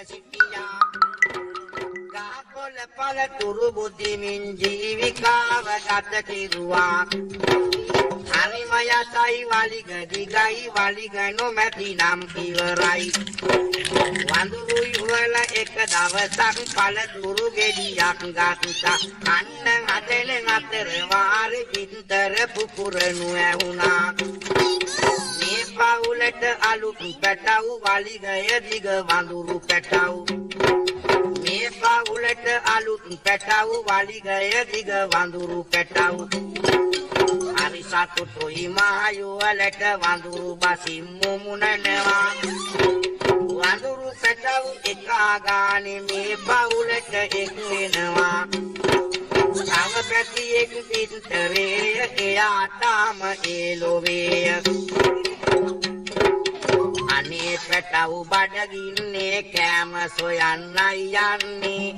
සිටියා ගාකොළ පළ තුරු බුද්ධිමින් ජීවිකාව ගත කෙරුවා හරිමයතයි වලිග දිගයි වලිග නොමැති නම් ඉවරයි වඳුරු යුවල එක දවසක් පළ තුරු ගෙඩියක් ගත්තා අන්න අතල අතර වාරි පිටර පුපුරනු ඇහුණා මේ පවුලට අලුත් පැටවු වලිගය දිග වඳුරු පැටවු මේ පවුලට අලුත් පැටවු වලිගය දිග වඳුරු පැටවු හරි සතුටුයි මහයුවලට වඳුරු බසින් මුමුණනවා වඳුරු පැටවු එකාගානේ මේ පවුලට එක් වෙනවා තව පැටියෙක් පිටරේ එයාටම ඒලොවේ අනේ පැටවු බඩගින්නේ කෑම සොයන්නයි යන්නේ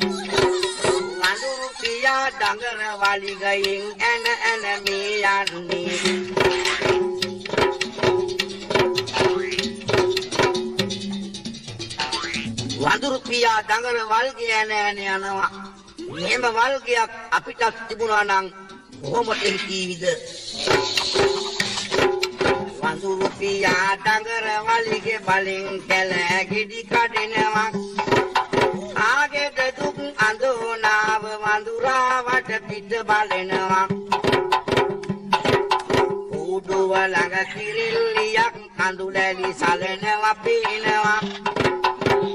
වඳුරු පියා ඩඟර වලිගයෙන් ඇන මේ යන්නේ වඳුරු පියා ඩඟර වල්ගය ඇන යනවා මෙහෙම වල්ගයක් අපිට තිබුණා නම් කොහොමද කීවිද වඳුරු පියා ඩඟර වලිගේ බලෙන් කැලෑ ගෙඩි කඩනවා ආගෙද දුක් අඳෝනාව වඳුරාවට පිට බලනවා උඩුව ළඟ කිරිල්ලියක් කඳුලැලි සලනවා පේනවා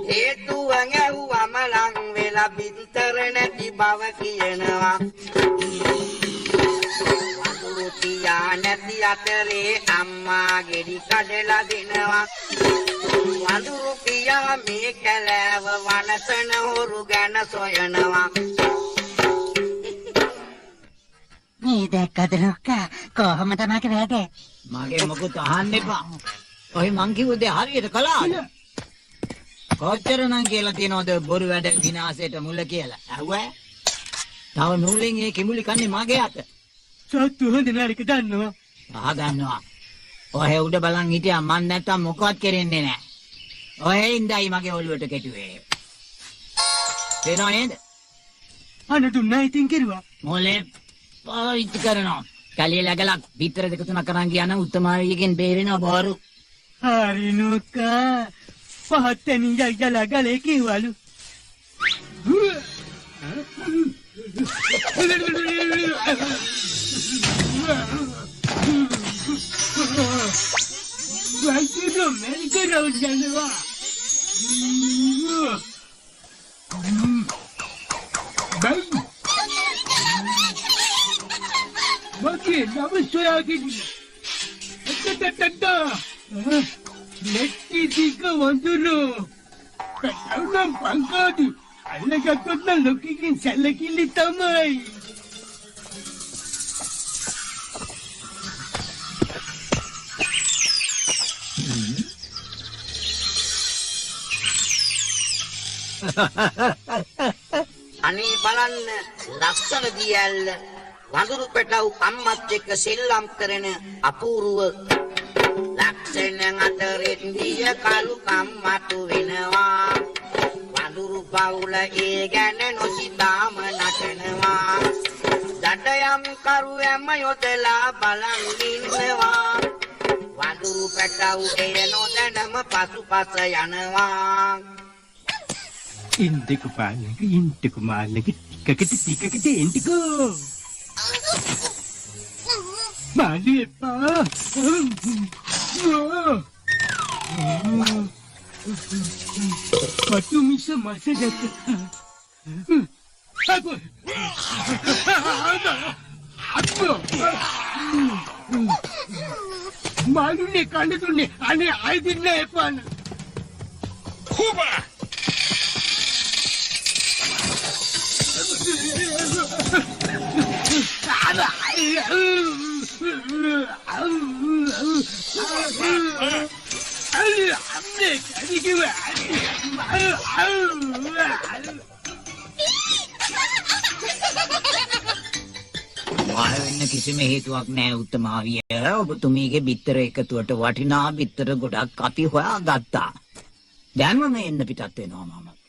හේතුවන් ඇහුවම ලං වෙලා බින්තර නැති බව කියනවා වඳුරු පියා නැති අතරේ අම්මා ගෙඩි කඩලා දෙනවා වඳුරු පියා මේ කැලෑව වනසන හොරු ගැන සොයනවා මේ දැක්කද ලොක්කා කොහොමද මගේ වැඩේ මගේ මොකුත් අහන්න එපා ඔය මං කිව්ව දේ හරියට කළාද කොච්චර නම් කියලා තියනවද බොරු වැඩ විනාශයට මුල කියලා ඇහුවා තව නූලෙන් ඒ කිමුලි කන්නේ මගේ අත සත්තු හොඳ නරක දන්නවා දන්නවා ඔය උඩ බලන් හිටියා මන් නැත්තම් මොකවත් කරෙන්නේ නැහැ ඔය ඉඳයි මගේ ඔළුවට කෙටුවේ තේරෙනව නේද අනතුන් ඉතින් කිරුවා මොලේ පාවිච්චි කරනවා කලිය läගලක් විතර දෙක තුනක් කරන් ගියා නම් උත්තමාවියකින් බේරෙනවා බෝරු හරි නෝකා පහත්තෙන් යලා ගලේ කිව්වලු වයිටෝ මෙලිකේ රෝඩ් යනවා බයි මගේ නම සොයාගෙන Let's go on to know. But I'm not Pankadi. I like a good looking in Salakili Tamai. අනේ බලන්න ලස්සන දියැල්ල වඳුරු පැටවු අම්මත් එක්ක සෙල්ලම් කරන අපූර්ව ලක්ෂණ අතරින් දිය කලු කම්මතු වෙනවා වඳුරු පවුල ඒ ගැන නොසිතාම නටනවා දඩයම් කරුවැම යොදලා බලන් ඉන්නවා වඳුරු පැටවු එය නොදැනම පසුපස යනවා Indiko malagi ටිකකට එන්ටිකෝ Mali pa Patu misa masa jatuh Apa Malu ni kanda tu ni ane aidin na epan Kuba වෙන්න කිසිම හේතුවක් නැහැ උත්තමාවිය. ඔබතුමීගේ බිත්තර එකතුවට වටිනා බිත්තර ගොඩක් අපි හොයාගත්තා. දැන්ම මේ එන්න පිටත් වෙනවා මම.